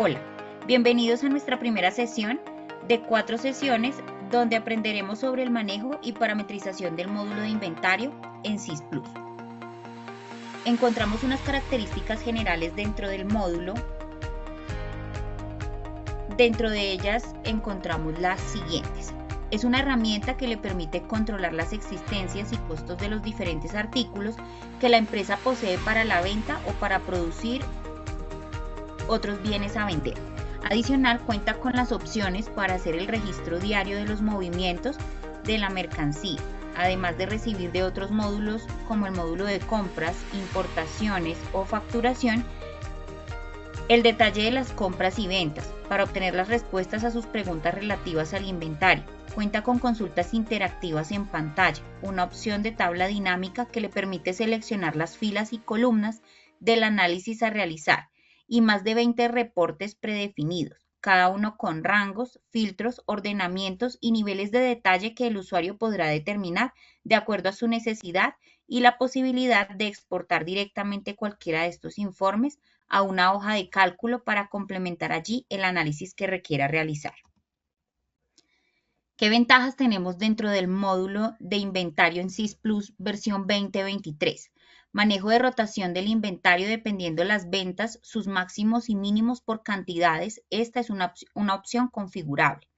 Hola, bienvenidos a nuestra primera sesión de 4 sesiones donde aprenderemos sobre el manejo y parametrización del módulo de inventario en SYS+. Encontramos unas características generales dentro del módulo. Dentro de ellas encontramos las siguientes. Es una herramienta que le permite controlar las existencias y costos de los diferentes artículos que la empresa posee para la venta o para producir otros bienes a vender. Adicional, cuenta con las opciones para hacer el registro diario de los movimientos de la mercancía, además de recibir de otros módulos como el módulo de compras, importaciones o facturación, el detalle de las compras y ventas para obtener las respuestas a sus preguntas relativas al inventario. Cuenta con consultas interactivas en pantalla, una opción de tabla dinámica que le permite seleccionar las filas y columnas del análisis a realizar y más de 20 reportes predefinidos, cada uno con rangos, filtros, ordenamientos y niveles de detalle que el usuario podrá determinar de acuerdo a su necesidad y la posibilidad de exportar directamente cualquiera de estos informes a una hoja de cálculo para complementar allí el análisis que requiera realizar. ¿Qué ventajas tenemos dentro del módulo de inventario en SYS+ versión 2023? Manejo de rotación del inventario dependiendo las ventas, sus máximos y mínimos por cantidades. Esta es una opción configurable.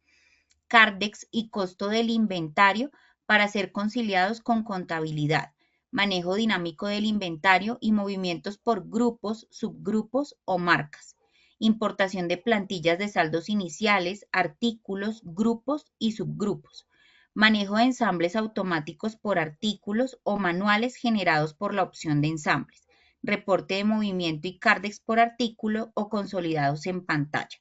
Cardex y costo del inventario para ser conciliados con contabilidad. Manejo dinámico del inventario y movimientos por grupos, subgrupos o marcas. Importación de plantillas de saldos iniciales, artículos, grupos y subgrupos. Manejo de ensambles automáticos por artículos o manuales generados por la opción de ensambles. Reporte de movimiento y Cardex por artículo o consolidados en pantalla.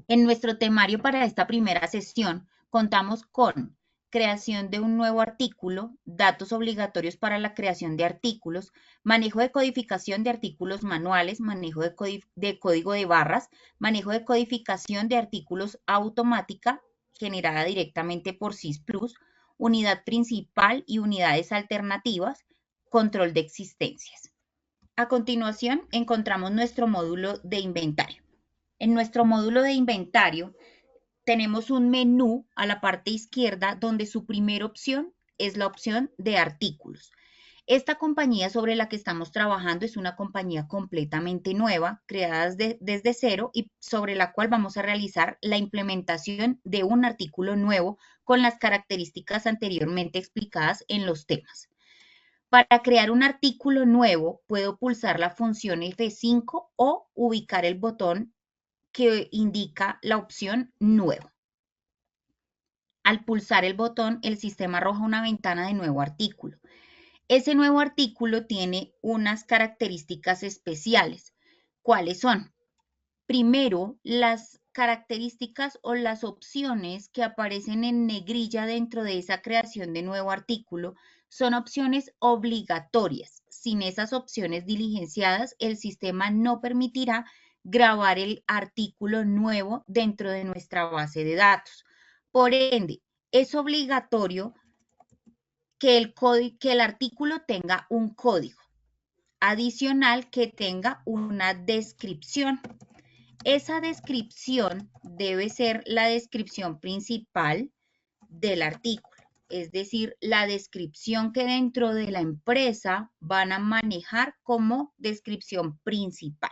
En nuestro temario para esta primera sesión contamos con creación de un nuevo artículo, datos obligatorios para la creación de artículos, manejo de codificación de artículos manuales, manejo de código de barras, manejo de codificación de artículos automática generada directamente por SYS+, unidad principal y unidades alternativas, control de existencias. A continuación encontramos nuestro módulo de inventario. En nuestro módulo de inventario tenemos un menú a la parte izquierda donde su primera opción es la opción de artículos. Esta compañía sobre la que estamos trabajando es una compañía completamente nueva, creada desde cero y sobre la cual vamos a realizar la implementación de un artículo nuevo con las características anteriormente explicadas en los temas. Para crear un artículo nuevo, puedo pulsar la función F5 o ubicar el botón que indica la opción Nuevo. Al pulsar el botón, el sistema arroja una ventana de nuevo artículo. Ese nuevo artículo tiene unas características especiales. ¿Cuáles son? Primero, las características o las opciones que aparecen en negrilla dentro de esa creación de nuevo artículo son opciones obligatorias. Sin esas opciones diligenciadas, el sistema no permitirá grabar el artículo nuevo dentro de nuestra base de datos. Por ende, es obligatorio que el artículo tenga un código adicional, que tenga una descripción. Esa descripción debe ser la descripción principal del artículo, es decir, la descripción que dentro de la empresa van a manejar como descripción principal.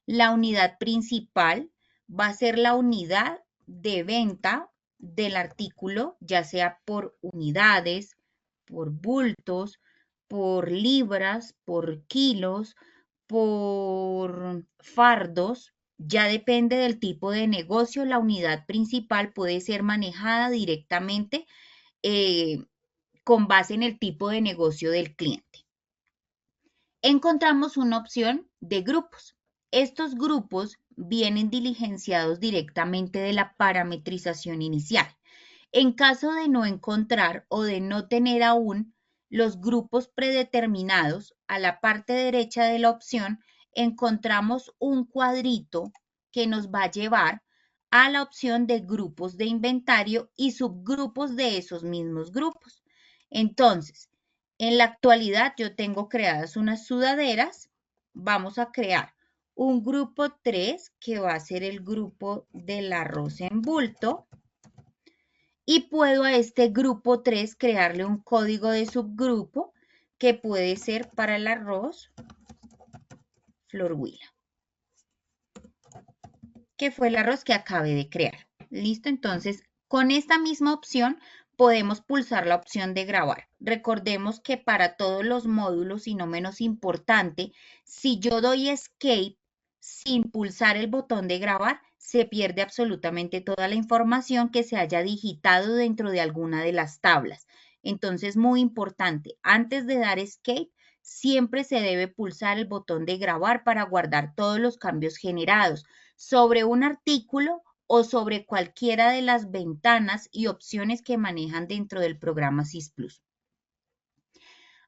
La unidad principal va a ser la unidad de venta del artículo, ya sea por unidades, por bultos, por libras, por kilos, por fardos. Ya depende del tipo de negocio. La unidad principal puede ser manejada directamente con base en el tipo de negocio del cliente. Encontramos una opción de grupos. Estos grupos vienen diligenciados directamente de la parametrización inicial. En caso de no encontrar o de no tener aún los grupos predeterminados, a la parte derecha de la opción encontramos un cuadrito que nos va a llevar a la opción de grupos de inventario y subgrupos de esos mismos grupos. Entonces, en la actualidad yo tengo creadas unas sudaderas. Vamos a crear un grupo 3 que va a ser el grupo del arroz en bulto y puedo a este grupo 3 crearle un código de subgrupo que puede ser para el arroz Flor Huila, que fue el arroz que acabé de crear. ¿Listo? Entonces, con esta misma opción podemos pulsar la opción de grabar. Recordemos que para todos los módulos, y no menos importante, si yo doy Escape sin pulsar el botón de grabar, se pierde absolutamente toda la información que se haya digitado dentro de alguna de las tablas. Entonces, muy importante, antes de dar Escape, siempre se debe pulsar el botón de grabar para guardar todos los cambios generados sobre un artículo o sobre cualquiera de las ventanas y opciones que manejan dentro del programa SIS+.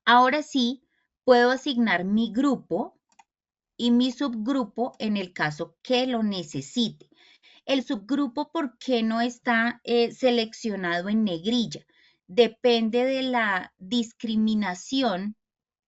Ahora sí, puedo asignar mi grupo y mi subgrupo en el caso que lo necesite. El subgrupo, ¿por qué no está seleccionado en negrilla? Depende de la discriminación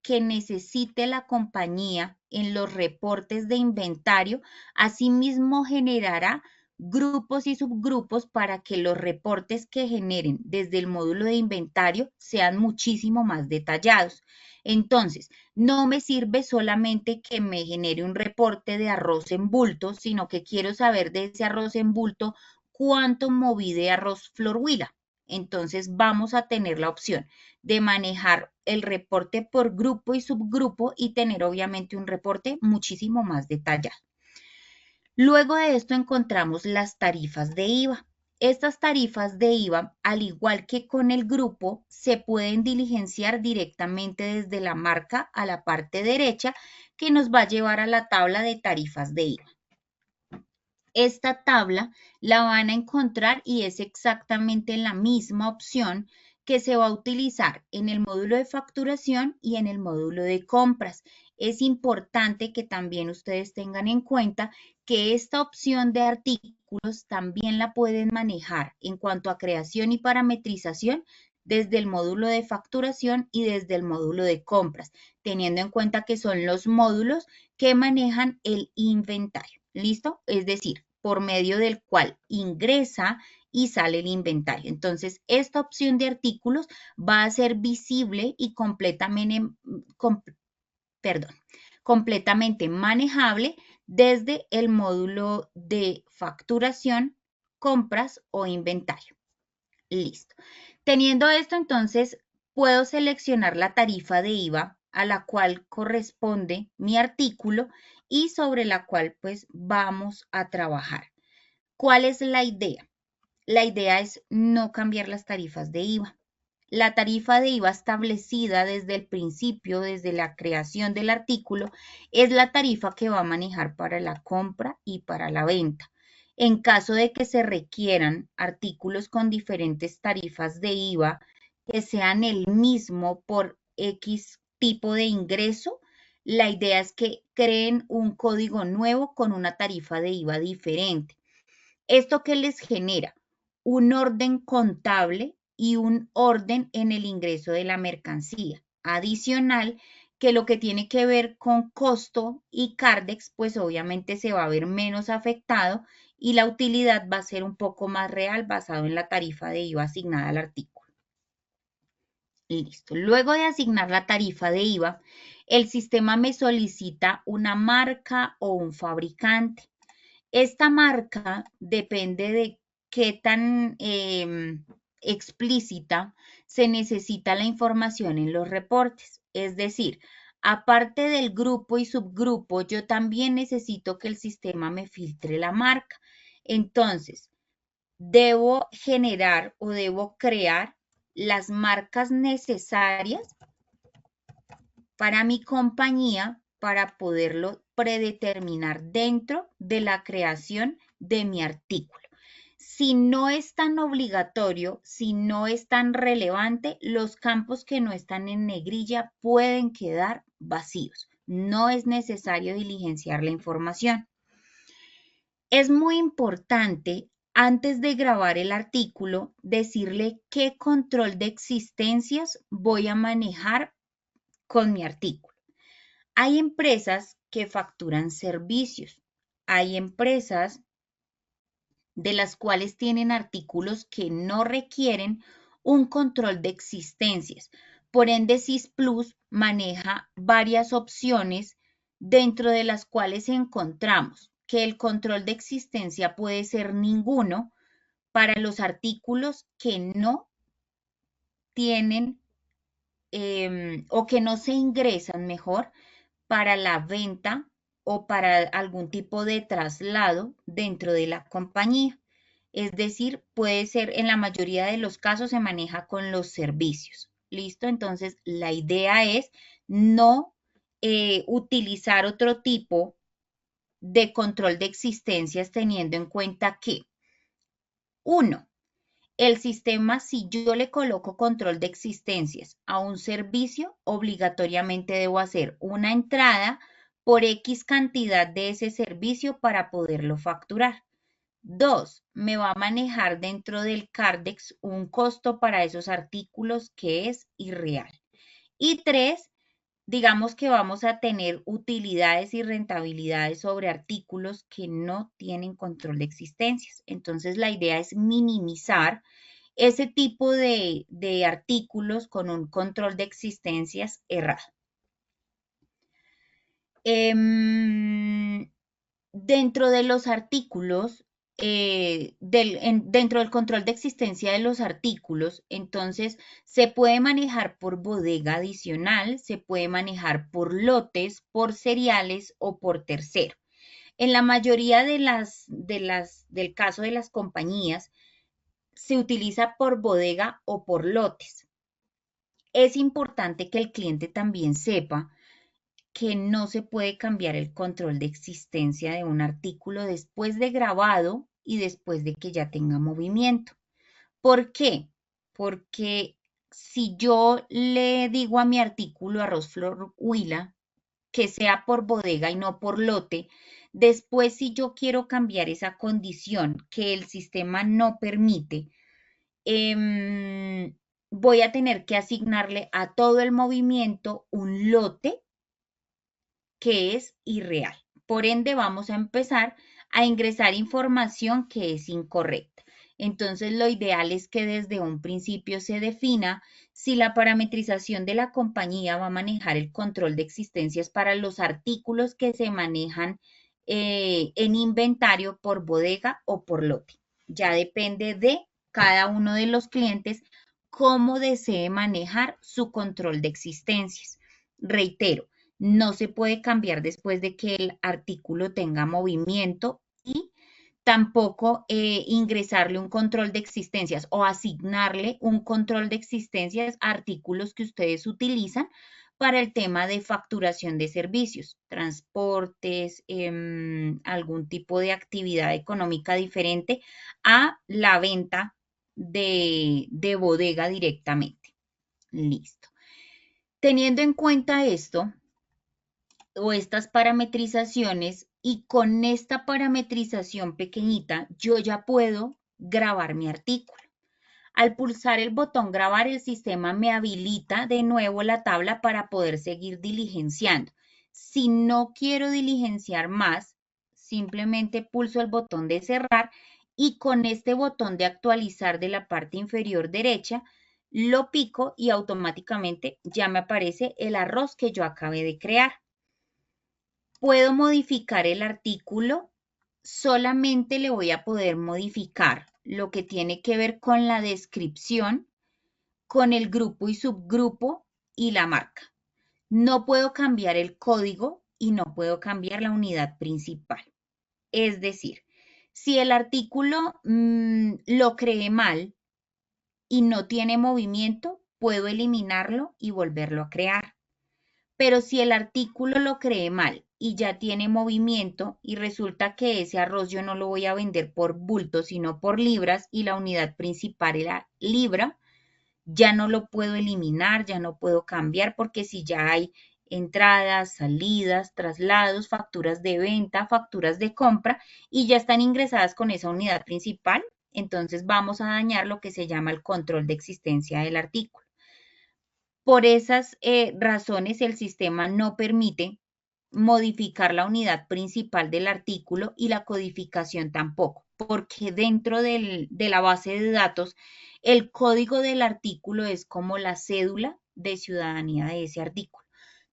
que necesite la compañía en los reportes de inventario. Asimismo, generará grupos y subgrupos para que los reportes que generen desde el módulo de inventario sean muchísimo más detallados. Entonces, no me sirve solamente que me genere un reporte de arroz en bulto, sino que quiero saber de ese arroz en bulto cuánto moví de arroz Flor Huila. Entonces, vamos a tener la opción de manejar el reporte por grupo y subgrupo y tener obviamente un reporte muchísimo más detallado. Luego de esto encontramos las tarifas de IVA. Estas tarifas de IVA, al igual que con el grupo, se pueden diligenciar directamente desde la marca a la parte derecha, que nos va a llevar a la tabla de tarifas de IVA. Esta tabla la van a encontrar y es exactamente la misma opción que se va a utilizar en el módulo de facturación y en el módulo de compras. Es importante que también ustedes tengan en cuenta que esta opción de artículos también la pueden manejar en cuanto a creación y parametrización desde el módulo de facturación y desde el módulo de compras, teniendo en cuenta que son los módulos que manejan el inventario. ¿Listo? Es decir, por medio del cual ingresa y sale el inventario. Entonces, esta opción de artículos va a ser visible y completamente manejable desde el módulo de facturación, compras o inventario. Listo. Teniendo esto, entonces, puedo seleccionar la tarifa de IVA a la cual corresponde mi artículo y sobre la cual pues vamos a trabajar. ¿Cuál es la idea? La idea es no cambiar las tarifas de IVA. La tarifa de IVA establecida desde el principio, desde la creación del artículo, es la tarifa que va a manejar para la compra y para la venta. En caso de que se requieran artículos con diferentes tarifas de IVA que sean el mismo por X tipo de ingreso, la idea es que creen un código nuevo con una tarifa de IVA diferente. ¿Esto qué les genera? Un orden contable y un orden en el ingreso de la mercancía. Adicional, que lo que tiene que ver con costo y Cardex, pues obviamente se va a ver menos afectado y la utilidad va a ser un poco más real basado en la tarifa de IVA asignada al artículo. Listo. Luego de asignar la tarifa de IVA, el sistema me solicita una marca o un fabricante. Esta marca depende de qué tan explícita se necesita la información en los reportes. Es decir, aparte del grupo y subgrupo, yo también necesito que el sistema me filtre la marca. Entonces, debo generar o debo crear las marcas necesarias para mi compañía para poderlo predeterminar dentro de la creación de mi artículo. Si no es tan obligatorio, si no es tan relevante, los campos que no están en negrilla pueden quedar vacíos. No es necesario diligenciar la información. Es muy importante, antes de grabar el artículo, decirle qué control de existencias voy a manejar con mi artículo. Hay empresas que facturan servicios. Hay empresas de las cuales tienen artículos que no requieren un control de existencias. Por ende, SysPlus maneja varias opciones dentro de las cuales encontramos que el control de existencia puede ser ninguno para los artículos que no tienen o que no se ingresan mejor para la venta o para algún tipo de traslado dentro de la compañía. Es decir, puede ser, en la mayoría de los casos se maneja con los servicios. ¿Listo? Entonces, la idea es no utilizar otro tipo de control de existencias teniendo en cuenta que, uno, el sistema, si yo le coloco control de existencias a un servicio, obligatoriamente debo hacer una entrada por X cantidad de ese servicio para poderlo facturar. 2, me va a manejar dentro del Cardex un costo para esos artículos que es irreal. Y 3, digamos que vamos a tener utilidades y rentabilidades sobre artículos que no tienen control de existencias. Entonces, la idea es minimizar ese tipo de artículos con un control de existencias errado. Dentro de los artículos, dentro del control de existencia de los artículos, entonces se puede manejar por bodega adicional, se puede manejar por lotes, por seriales o por tercero. En la mayoría del caso de las compañías, se utiliza por bodega o por lotes. Es importante que el cliente también sepa que no se puede cambiar el control de existencia de un artículo después de grabado y después de que ya tenga movimiento. ¿Por qué? Porque si yo le digo a mi artículo arroz flor huila que sea por bodega y no por lote, después si yo quiero cambiar esa condición que el sistema no permite, voy a tener que asignarle a todo el movimiento un lote que es irreal. Por ende, vamos a empezar a ingresar información que es incorrecta. Entonces, lo ideal es que desde un principio se defina si la parametrización de la compañía va a manejar el control de existencias para los artículos que se manejan en inventario por bodega o por lote. Ya depende de cada uno de los clientes cómo desee manejar su control de existencias. Reitero, no se puede cambiar después de que el artículo tenga movimiento y tampoco ingresarle un control de existencias o asignarle un control de existencias a artículos que ustedes utilizan para el tema de facturación de servicios, transportes, algún tipo de actividad económica diferente a la venta de bodega directamente. Listo. Teniendo en cuenta esto, o estas parametrizaciones, y con esta parametrización pequeñita yo ya puedo grabar mi artículo. Al pulsar el botón grabar, el sistema me habilita de nuevo la tabla para poder seguir diligenciando. Si no quiero diligenciar más, simplemente pulso el botón de cerrar y con este botón de actualizar de la parte inferior derecha, lo pico y automáticamente ya me aparece el arroz que yo acabé de crear. Puedo modificar el artículo, solamente le voy a poder modificar lo que tiene que ver con la descripción, con el grupo y subgrupo y la marca. No puedo cambiar el código y no puedo cambiar la unidad principal. Es decir, si el artículo lo creé mal y no tiene movimiento, puedo eliminarlo y volverlo a crear. Pero si el artículo lo creé mal y ya tiene movimiento y resulta que ese arroz yo no lo voy a vender por bulto, sino por libras y la unidad principal era libra, ya no lo puedo eliminar, ya no puedo cambiar porque si ya hay entradas, salidas, traslados, facturas de venta, facturas de compra y ya están ingresadas con esa unidad principal, entonces vamos a dañar lo que se llama el control de existencia del artículo. Por esas razones, el sistema no permite modificar la unidad principal del artículo y la codificación tampoco, porque dentro de la base de datos, el código del artículo es como la cédula de ciudadanía de ese artículo.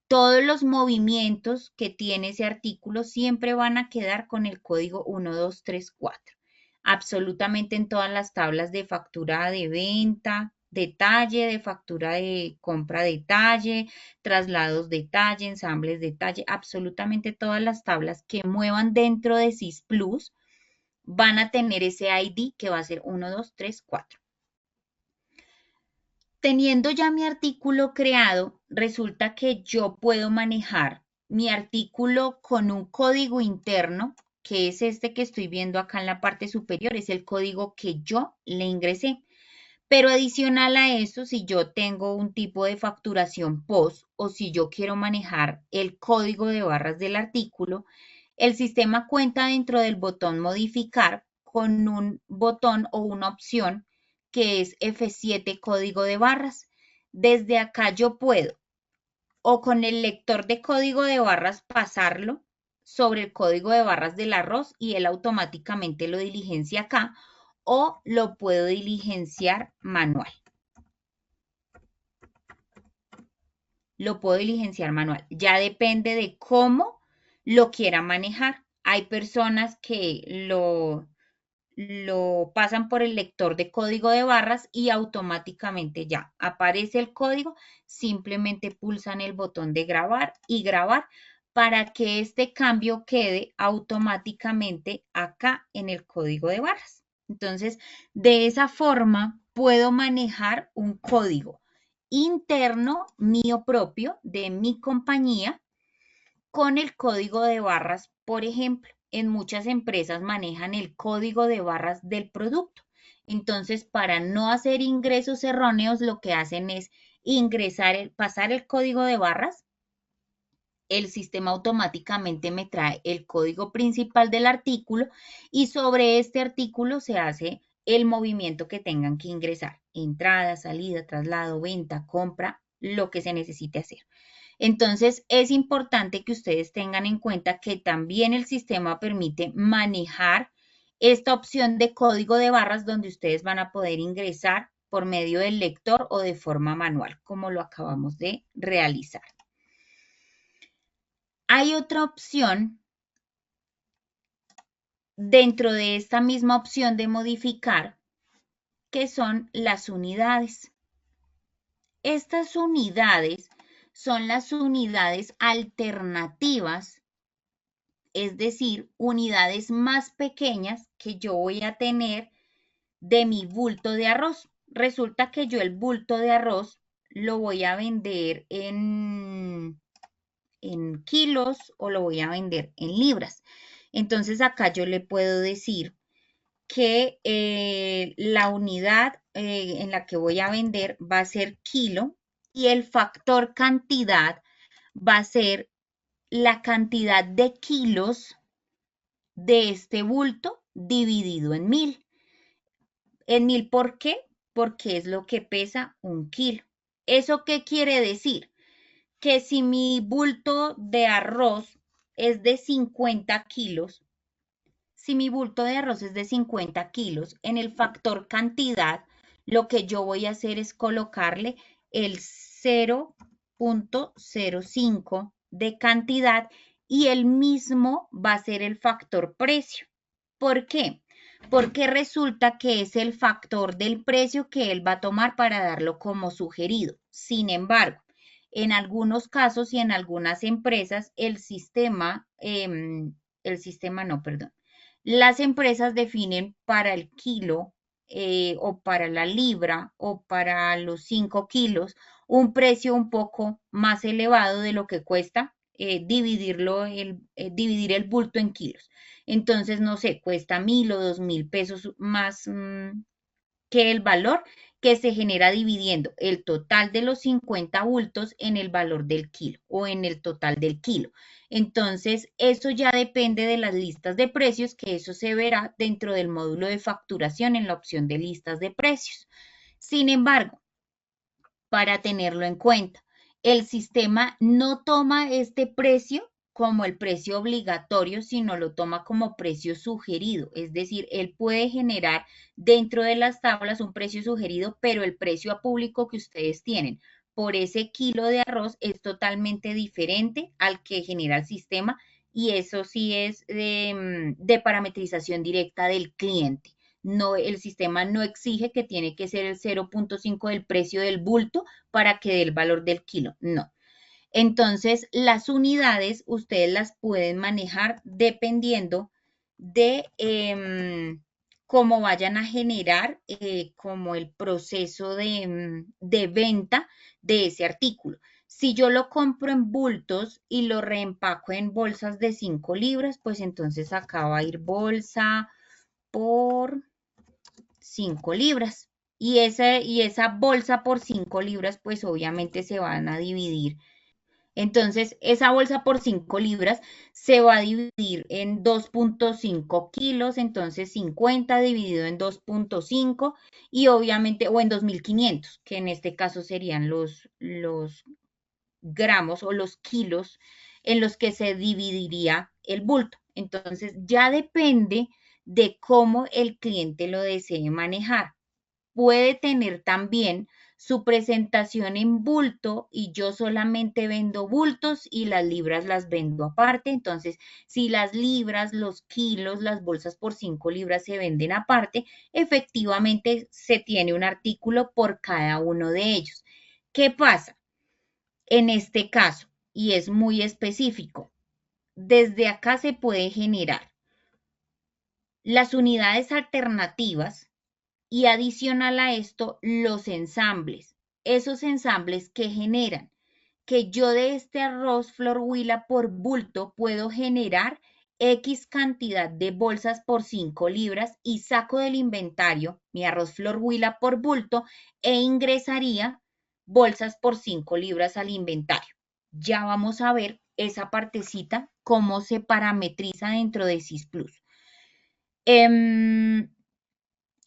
Todos los movimientos que tiene ese artículo siempre van a quedar con el código 1234. Absolutamente en todas las tablas de factura de venta, detalle, de factura de compra detalle, traslados detalle, ensambles detalle, absolutamente todas las tablas que muevan dentro de SIS Plus van a tener ese ID que va a ser 1234. Teniendo ya mi artículo creado, resulta que yo puedo manejar mi artículo con un código interno, que es este que estoy viendo acá en la parte superior, es el código que yo le ingresé. Pero adicional a eso, si yo tengo un tipo de facturación post o si yo quiero manejar el código de barras del artículo, el sistema cuenta dentro del botón modificar con un botón o una opción que es F7 código de barras. Desde acá yo puedo o con el lector de código de barras pasarlo sobre el código de barras del arroz y él automáticamente lo diligencia acá o lo puedo diligenciar manual. Lo puedo diligenciar manual. Ya depende de cómo lo quiera manejar. Hay personas que lo pasan por el lector de código de barras y automáticamente ya aparece el código, simplemente pulsan el botón de grabar y grabar para que este cambio quede automáticamente acá en el código de barras. Entonces, de esa forma puedo manejar un código interno mío propio de mi compañía con el código de barras, por ejemplo. En muchas empresas manejan el código de barras del producto. Entonces, para no hacer ingresos erróneos, lo que hacen es pasar el código de barras. El sistema automáticamente me trae el código principal del artículo y sobre este artículo se hace el movimiento que tengan que ingresar. Entrada, salida, traslado, venta, compra, lo que se necesite hacer. Entonces, es importante que ustedes tengan en cuenta que también el sistema permite manejar esta opción de código de barras donde ustedes van a poder ingresar por medio del lector o de forma manual, como lo acabamos de realizar. Hay otra opción dentro de esta misma opción de modificar, que son las unidades. Estas unidades son las unidades alternativas, es decir, unidades más pequeñas que yo voy a tener de mi bulto de arroz. Resulta que yo el bulto de arroz lo voy a vender en kilos o lo voy a vender en libras. Entonces acá yo le puedo decir que la unidad en la que voy a vender va a ser kilo y el factor cantidad va a ser la cantidad de kilos de este bulto dividido en 1000. En 1000, ¿por qué? Porque es lo que pesa un kilo. ¿Eso qué quiere decir? Que si mi bulto de arroz es de 50 kilos, si mi bulto de arroz es de 50 kilos, en el factor cantidad, lo que yo voy a hacer es colocarle el 0.05 de cantidad y el mismo va a ser el factor precio. ¿Por qué? Porque resulta que es el factor del precio que él va a tomar para darlo como sugerido. Sin embargo, en algunos casos y en algunas empresas, las empresas definen para el kilo o para la libra o para los 5 kilos un precio un poco más elevado de lo que cuesta dividir el bulto en kilos. Entonces, no sé, cuesta 1000 o 2000 pesos más que el valor que se genera dividiendo el total de los 50 bultos en el valor del kilo o en el total del kilo. Entonces, eso ya depende de las listas de precios, que eso se verá dentro del módulo de facturación en la opción de listas de precios. Sin embargo, para tenerlo en cuenta, el sistema no toma este precio como el precio obligatorio, sino lo toma como precio sugerido. Es decir, él puede generar dentro de las tablas un precio sugerido, pero el precio a público que ustedes tienen por ese kilo de arroz es totalmente diferente al que genera el sistema, y eso sí es de parametrización directa del cliente. No, el sistema no exige que tiene que ser el 0.5 del precio del bulto para que dé el valor del kilo, no. Entonces, las unidades ustedes las pueden manejar dependiendo de cómo vayan a generar como el proceso de venta de ese artículo. Si yo lo compro en bultos y lo reempaco en bolsas de 5 libras, pues entonces acá va a ir bolsa por 5 libras. Y esa bolsa por 5 libras, pues obviamente se van a dividir. Entonces, esa bolsa por 5 libras se va a dividir en 2.5 kilos, entonces 50 dividido en 2.5 y obviamente, o en 2.500, que en este caso serían los gramos o los kilos en los que se dividiría el bulto. Entonces, ya depende de cómo el cliente lo desee manejar. Puede tener también su presentación en bulto y yo solamente vendo bultos y las libras las vendo aparte. Entonces, si las libras, los kilos, las bolsas por 5 libras se venden aparte, efectivamente se tiene un artículo por cada uno de ellos. ¿Qué pasa? En este caso, y es muy específico, desde acá se puede generar las unidades alternativas y adicional a esto los ensambles. Esos ensambles que generan que yo de este arroz Flor Huila por bulto puedo generar X cantidad de bolsas por 5 libras y saco del inventario mi arroz Flor Huila por bulto e ingresaría bolsas por 5 libras al inventario. Ya vamos a ver esa partecita, cómo se parametriza dentro de SysPlus.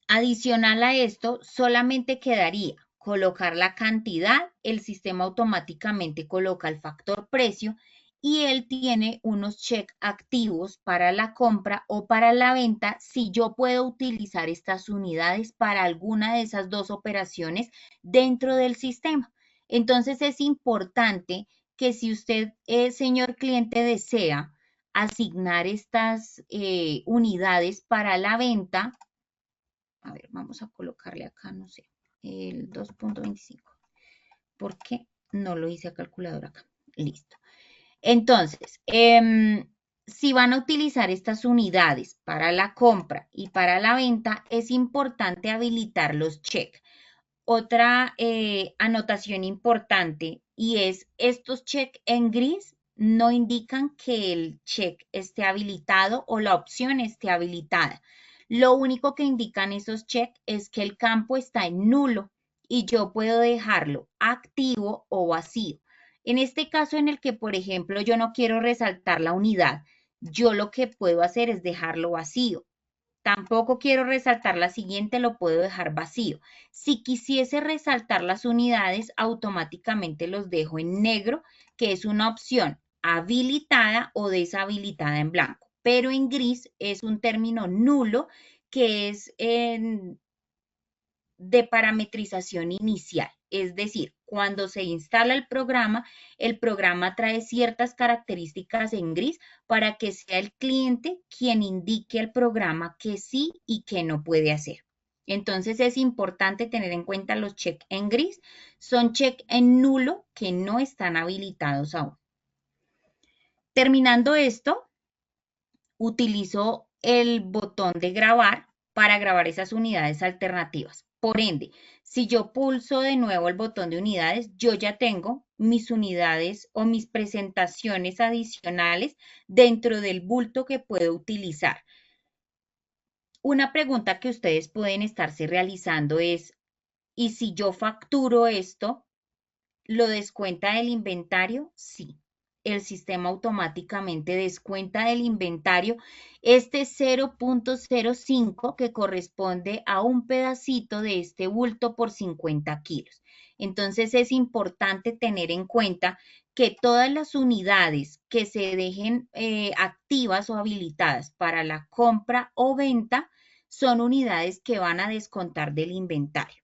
Adicional a esto, solamente quedaría colocar la cantidad, el sistema automáticamente coloca el factor precio y él tiene unos check activos para la compra o para la venta si yo puedo utilizar estas unidades para alguna de esas dos operaciones dentro del sistema. Entonces es importante que si usted, señor cliente, desea asignar estas unidades para la venta, a ver, vamos a colocarle acá, no sé, el 2.25. ¿Por qué no lo hice a calculadora acá? Listo. Entonces, si van a utilizar estas unidades para la compra y para la venta, es importante habilitar los check. Otra anotación importante y es estos check en gris no indican que el check esté habilitado o la opción esté habilitada. Lo único que indican esos check es que el campo está en nulo y yo puedo dejarlo activo o vacío. En este caso en el que, por ejemplo, yo no quiero resaltar la unidad, yo lo que puedo hacer es dejarlo vacío. Tampoco quiero resaltar la siguiente, lo puedo dejar vacío. Si quisiese resaltar las unidades, automáticamente los dejo en negro, que es una opción habilitada o deshabilitada en blanco. Pero en gris es un término nulo que es de parametrización inicial. Es decir, cuando se instala el programa trae ciertas características en gris para que sea el cliente quien indique al programa que sí y que no puede hacer. Entonces es importante tener en cuenta los check en gris, son check en nulo que no están habilitados aún. Terminando esto, utilizo el botón de grabar para grabar esas unidades alternativas. Por ende, si yo pulso de nuevo el botón de unidades, yo ya tengo mis unidades o mis presentaciones adicionales dentro del bulto que puedo utilizar. Una pregunta que ustedes pueden estarse realizando es, ¿y si yo facturo esto, lo descuenta del inventario? Sí. El sistema automáticamente descuenta del inventario este 0.05 que corresponde a un pedacito de este bulto por 50 kilos. Entonces es importante tener en cuenta que todas las unidades que se dejen activas o habilitadas para la compra o venta son unidades que van a descontar del inventario.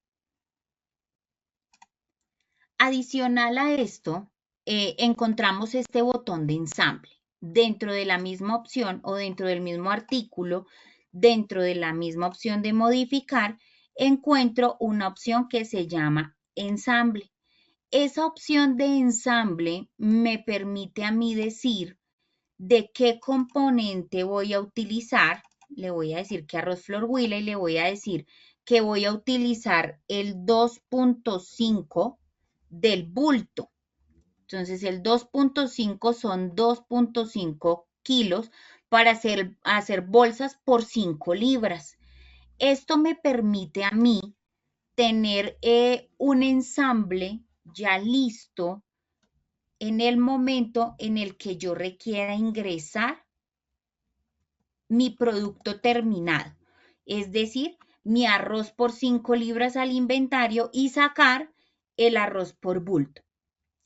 Adicional a esto, encontramos este botón de ensamble. Dentro de la misma opción o dentro del mismo artículo, dentro de la misma opción de modificar, encuentro una opción que se llama ensamble. Esa opción de ensamble me permite a mí decir de qué componente voy a utilizar. Le voy a decir que arroz flor huila y le voy a decir que voy a utilizar el 2.5 del bulto. Entonces el 2.5 son 2.5 kilos para hacer bolsas por 5 libras. Esto me permite a mí tener un ensamble ya listo en el momento en el que yo requiera ingresar mi producto terminado, es decir, mi arroz por 5 libras al inventario y sacar el arroz por bulto.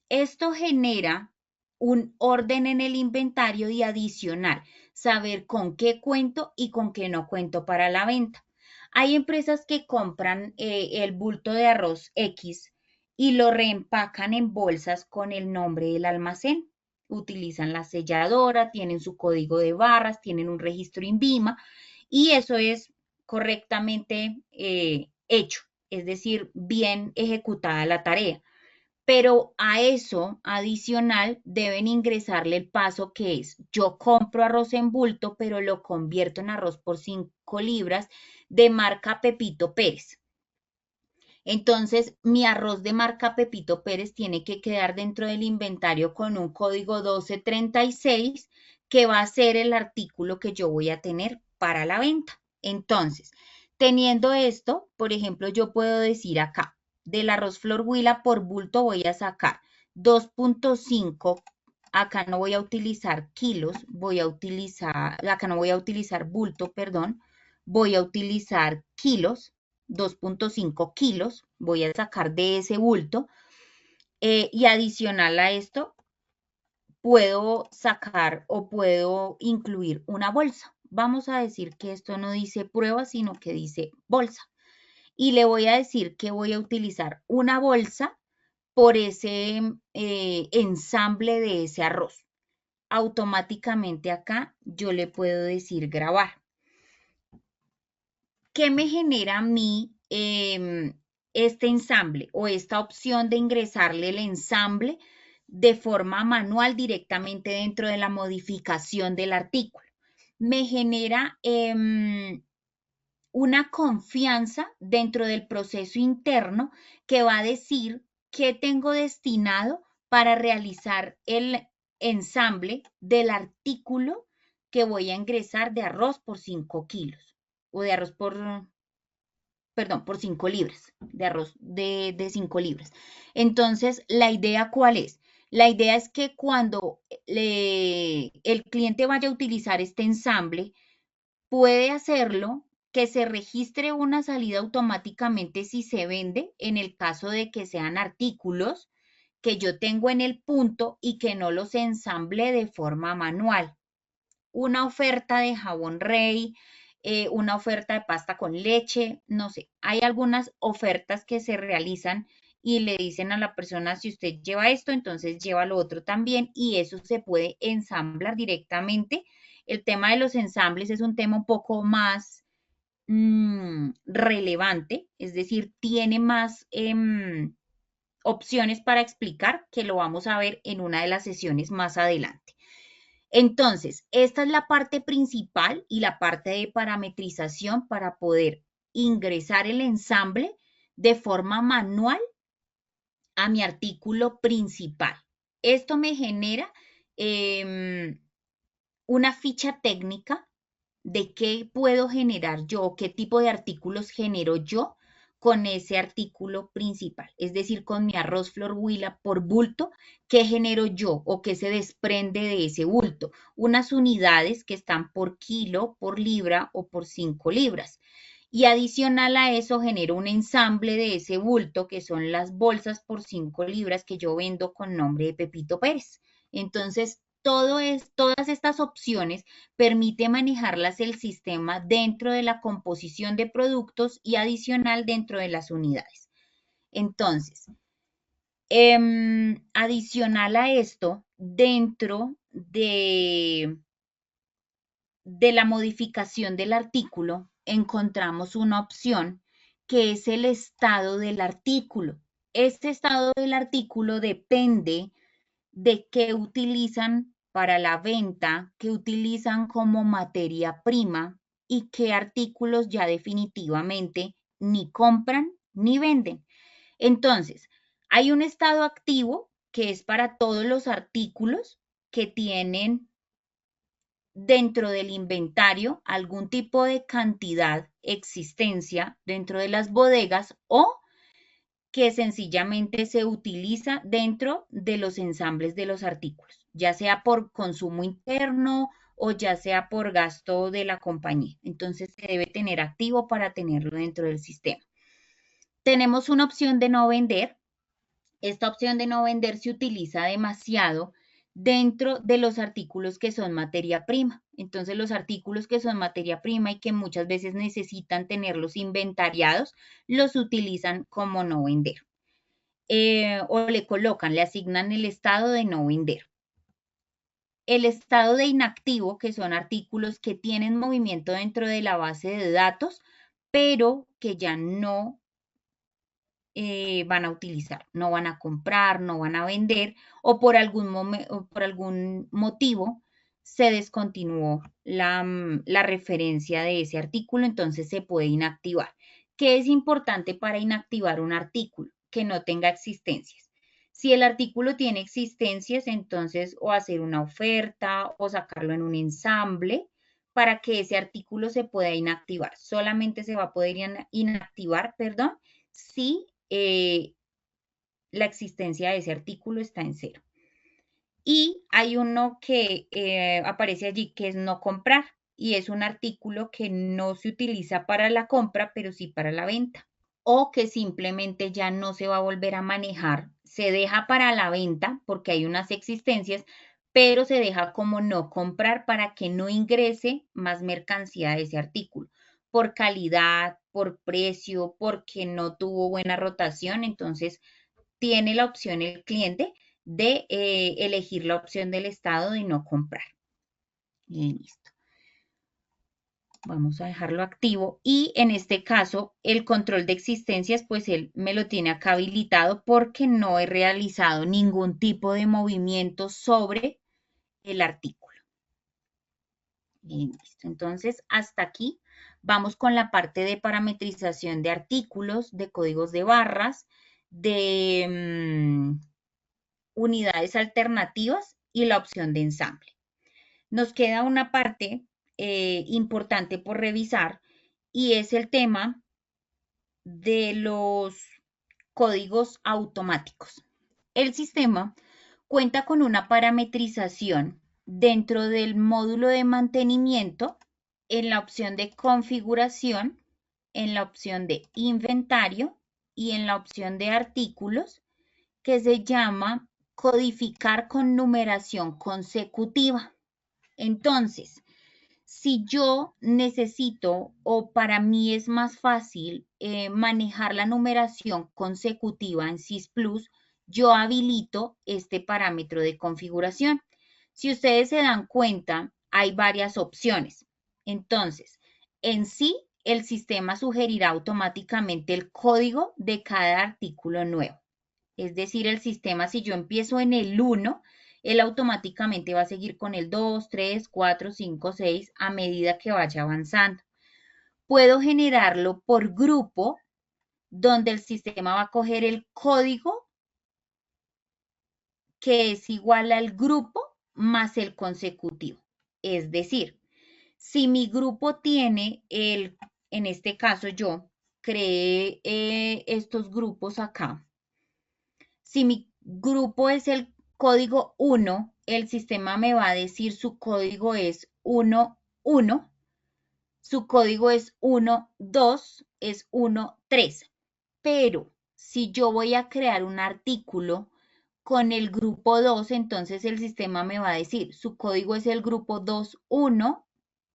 Esto genera un orden en el inventario y adicional, saber con qué cuento y con qué no cuento para la venta. Hay empresas que compran el bulto de arroz X y lo reempacan en bolsas con el nombre del almacén. Utilizan la selladora, tienen su código de barras, tienen un registro INVIMA y eso es correctamente hecho, es decir, bien ejecutada la tarea. Pero a eso adicional deben ingresarle el paso que es, yo compro arroz en bulto, pero lo convierto en arroz por 5 libras de marca Pepito Pérez. Entonces, mi arroz de marca Pepito Pérez tiene que quedar dentro del inventario con un código 1236, que va a ser el artículo que yo voy a tener para la venta. Entonces, teniendo esto, por ejemplo, yo puedo decir acá, del arroz flor huila por bulto voy a sacar 2.5, acá no voy a utilizar kilos, acá no voy a utilizar bulto, perdón, voy a utilizar kilos, 2.5 kilos, voy a sacar de ese bulto y adicional a esto puedo sacar o puedo incluir una bolsa. Vamos a decir que esto no dice prueba, sino que dice bolsa. Y le voy a decir que voy a utilizar una bolsa por ese ensamble de ese arroz. Automáticamente acá yo le puedo decir grabar. ¿Qué me genera a mí este ensamble o esta opción de ingresarle el ensamble de forma manual directamente dentro de la modificación del artículo? Me genera una confianza dentro del proceso interno que va a decir qué tengo destinado para realizar el ensamble del artículo que voy a ingresar de arroz por 5 kilos o de arroz por 5 libras, de arroz de 5 libras. Entonces, ¿la idea cuál es? La idea es que cuando el cliente vaya a utilizar este ensamble, puede hacerlo, que se registre una salida automáticamente si se vende, en el caso de que sean artículos que yo tengo en el punto y que no los ensamble de forma manual. Una oferta de jabón Rey, una oferta de pasta con leche, no sé, hay algunas ofertas que se realizan y le dicen a la persona, si usted lleva esto, entonces lleva lo otro también y eso se puede ensamblar directamente. El tema de los ensambles es un tema un poco más relevante, es decir, tiene más opciones para explicar, que lo vamos a ver en una de las sesiones más adelante. Entonces, esta es la parte principal y la parte de parametrización para poder ingresar el ensamble de forma manual a mi artículo principal. Esto me genera una ficha técnica de qué puedo generar yo, qué tipo de artículos genero yo con ese artículo principal, es decir, con mi arroz flor huila por bulto, qué genero yo o qué se desprende de ese bulto, unas unidades que están por kilo, por libra o por 5 libras. Y adicional a eso genero un ensamble de ese bulto que son las bolsas por 5 libras que yo vendo con nombre de Pepito Pérez. Entonces, todas estas opciones permite manejarlas el sistema dentro de la composición de productos y adicional dentro de las unidades. Entonces, adicional a esto, dentro de la modificación del artículo, encontramos una opción que es el estado del artículo. Este estado del artículo depende de qué utilizan para la venta, qué utilizan como materia prima y qué artículos ya definitivamente ni compran ni venden. Entonces, hay un estado activo que es para todos los artículos que tienen dentro del inventario algún tipo de cantidad, existencia dentro de las bodegas o que sencillamente se utiliza dentro de los ensambles de los artículos, ya sea por consumo interno o ya sea por gasto de la compañía. Entonces se debe tener activo para tenerlo dentro del sistema. Tenemos una opción de no vender. Esta opción de no vender se utiliza demasiado dentro de los artículos que son materia prima. Entonces, los artículos que son materia prima y que muchas veces necesitan tenerlos inventariados, los utilizan como no vender. O le colocan, le asignan el estado de no vender. El estado de inactivo, que son artículos que tienen movimiento dentro de la base de datos, pero que ya no van a utilizar, no van a comprar, no van a vender o por algún motivo se descontinuó la referencia de ese artículo, entonces se puede inactivar. ¿Qué es importante para inactivar un artículo? Que no tenga existencias. Si el artículo tiene existencias, entonces o hacer una oferta o sacarlo en un ensamble para que ese artículo se pueda inactivar. Solamente se va a poder inactivar, perdón, si la existencia de ese artículo está en cero. Y hay uno que aparece allí que es no comprar y es un artículo que no se utiliza para la compra, pero sí para la venta. O que simplemente ya no se va a volver a manejar, se deja para la venta porque hay unas existencias, pero se deja como no comprar para que no ingrese más mercancía de ese artículo por calidad, por precio, porque no tuvo buena rotación. Entonces, tiene la opción el cliente de elegir la opción del estado de no comprar. Y listo. Vamos a dejarlo activo y en este caso el control de existencias pues él me lo tiene acá habilitado porque no he realizado ningún tipo de movimiento sobre el artículo. Y listo. Entonces hasta aquí vamos con la parte de parametrización de artículos, de códigos de barras, de unidades alternativas y la opción de ensamble. Nos queda una parte importante por revisar y es el tema de los códigos automáticos. El sistema cuenta con una parametrización dentro del módulo de mantenimiento en la opción de configuración, en la opción de inventario y en la opción de artículos que se llama codificar con numeración consecutiva. Entonces, si yo necesito o para mí es más fácil manejar la numeración consecutiva en SYS Plus, yo habilito este parámetro de configuración. Si ustedes se dan cuenta, hay varias opciones. Entonces, en sí, el sistema sugerirá automáticamente el código de cada artículo nuevo. Es decir, el sistema, si yo empiezo en el 1, él automáticamente va a seguir con el 2, 3, 4, 5, 6 a medida que vaya avanzando. Puedo generarlo por grupo, donde el sistema va a coger el código que es igual al grupo más el consecutivo. Es decir, si mi grupo tiene en este caso yo creé estos grupos acá. Si mi grupo es el código 1, el sistema me va a decir su código es 1, 1. su código es 1, 2, es 1, 3. Pero si yo voy a crear un artículo con el grupo 2, entonces el sistema me va a decir, su código es el grupo 2, 1,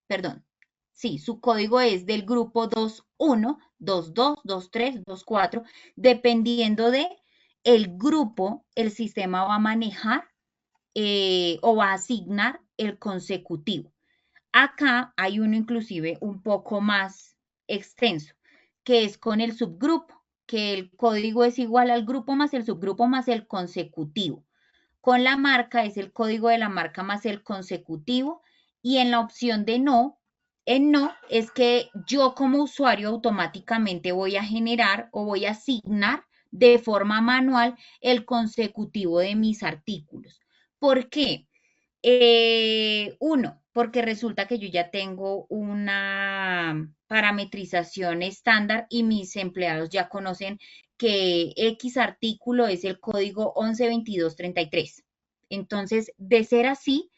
perdón, sí, su código es del grupo 2, 1, 2, 2, 2, 3, 2, 4, dependiendo de el grupo, el sistema va a manejar o va a asignar el consecutivo. Acá hay uno inclusive un poco más extenso, que es con el subgrupo, que el código es igual al grupo más el subgrupo más el consecutivo. Con la marca es el código de la marca más el consecutivo y en la opción de no, en no es que yo como usuario automáticamente voy a generar o voy a asignar de forma manual el consecutivo de mis artículos. ¿Por qué? Uno, porque resulta que yo ya tengo una parametrización estándar y mis empleados ya conocen que X artículo es el código 112233. Entonces, de ser así,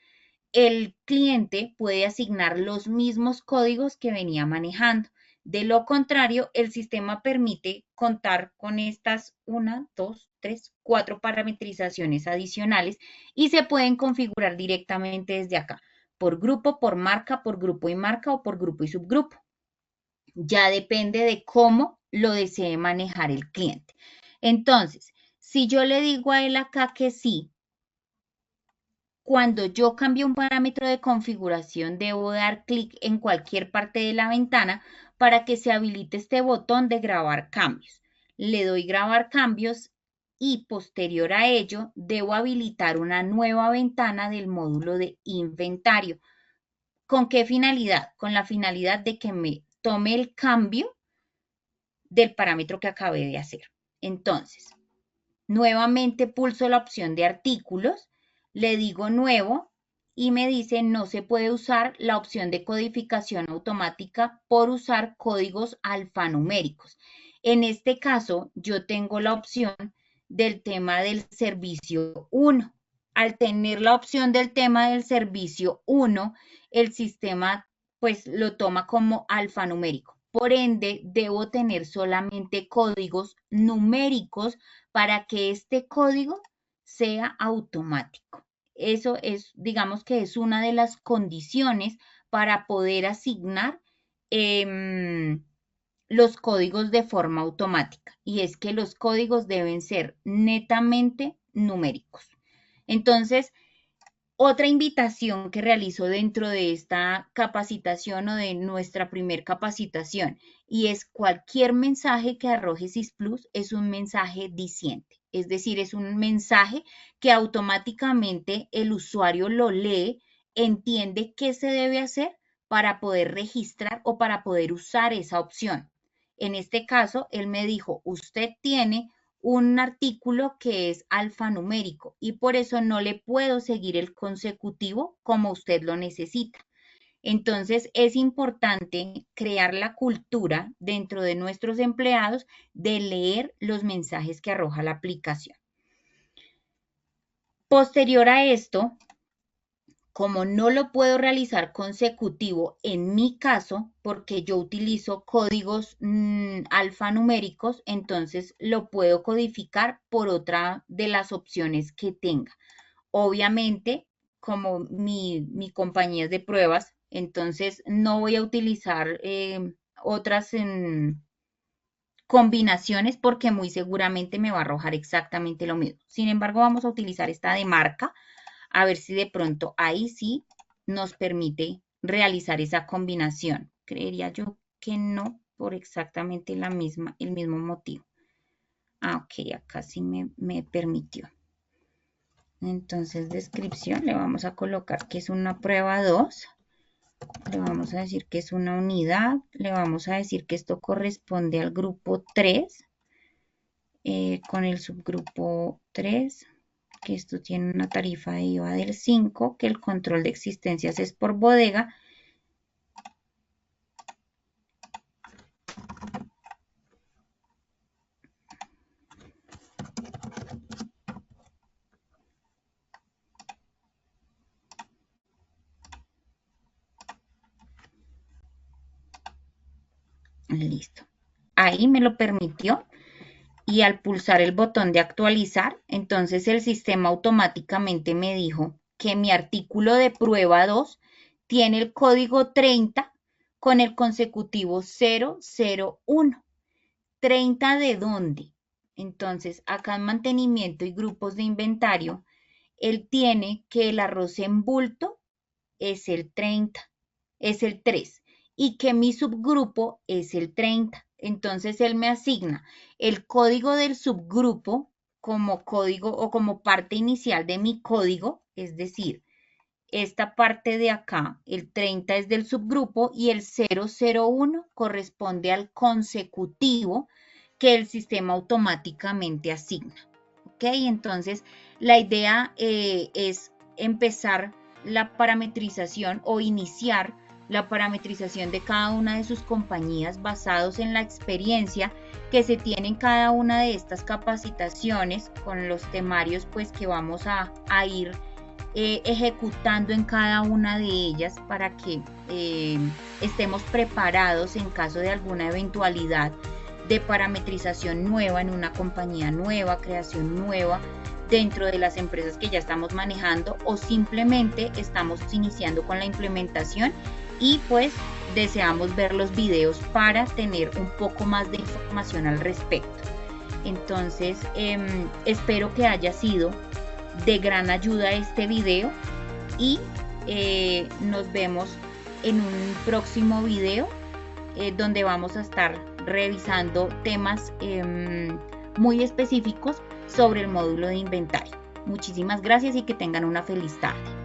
el cliente puede asignar los mismos códigos que venía manejando. De lo contrario, el sistema permite contar con estas 1, 2, 3, 4 parametrizaciones adicionales y se pueden configurar directamente desde acá, por grupo, por marca, por grupo y marca o por grupo y subgrupo. Ya depende de cómo lo desee manejar el cliente. Entonces, si yo le digo a él acá que sí, cuando yo cambio un parámetro de configuración, debo dar clic en cualquier parte de la ventana para que se habilite este botón de grabar cambios. Le doy grabar cambios y posterior a ello debo habilitar una nueva ventana del módulo de inventario. ¿Con qué finalidad? Con la finalidad de que me tome el cambio del parámetro que acabé de hacer. Entonces, nuevamente pulso la opción de artículos, le digo nuevo y me dice no se puede usar la opción de codificación automática por usar códigos alfanuméricos. En este caso, yo tengo la opción del tema del servicio 1. Al tener la opción del tema del servicio 1, el sistema pues lo toma como alfanumérico. Por ende, debo tener solamente códigos numéricos para que este código sea automático. Eso es, digamos que es una de las condiciones para poder asignar los códigos de forma automática. Y es que los códigos deben ser netamente numéricos. Entonces, otra invitación que realizo dentro de esta capacitación o de nuestra primer capacitación y es cualquier mensaje que arroje SysPlus es un mensaje diciente, es decir, es un mensaje que automáticamente el usuario lo lee, entiende qué se debe hacer para poder registrar o para poder usar esa opción. En este caso, él me dijo, usted tiene un artículo que es alfanumérico y por eso no le puedo seguir el consecutivo como usted lo necesita. Entonces, es importante crear la cultura dentro de nuestros empleados de leer los mensajes que arroja la aplicación. Posterior a esto, como no lo puedo realizar consecutivo en mi caso, porque yo utilizo códigos alfanuméricos, entonces lo puedo codificar por otra de las opciones que tenga. Obviamente, como mi compañía es de pruebas, entonces no voy a utilizar otras combinaciones porque muy seguramente me va a arrojar exactamente lo mismo. Sin embargo, vamos a utilizar esta de marca a ver si de pronto ahí sí nos permite realizar esa combinación. Creería yo que no, por exactamente el mismo motivo. Ah, ok, acá sí me permitió. Entonces, descripción, le vamos a colocar que es una prueba 2. Le vamos a decir que es una unidad. Le vamos a decir que esto corresponde al grupo 3. Con el subgrupo 3. Que esto tiene una tarifa de IVA del 5, que el control de existencias es por bodega. Listo. Ahí me lo permitió. Y al pulsar el botón de actualizar, entonces el sistema automáticamente me dijo que mi artículo de prueba 2 tiene el código 30 con el consecutivo 001. ¿30 de dónde? Entonces, acá en mantenimiento y grupos de inventario, él tiene que el arroz en bulto es el 30, es el 3, y que mi subgrupo es el 30. Entonces, él me asigna el código del subgrupo como código o como parte inicial de mi código, es decir, esta parte de acá, el 30 es del subgrupo y el 001 corresponde al consecutivo que el sistema automáticamente asigna. ¿Ok? Entonces, la idea es empezar la parametrización o iniciar la parametrización de cada una de sus compañías basados en la experiencia que se tiene en cada una de estas capacitaciones con los temarios pues que vamos a ir ejecutando en cada una de ellas para que estemos preparados en caso de alguna eventualidad de parametrización nueva en una compañía nueva, creación nueva dentro de las empresas que ya estamos manejando o simplemente estamos iniciando con la implementación y pues deseamos ver los videos para tener un poco más de información al respecto. Entonces, espero que haya sido de gran ayuda este video y nos vemos en un próximo video donde vamos a estar revisando temas muy específicos sobre el módulo de inventario. Muchísimas gracias y que tengan una feliz tarde.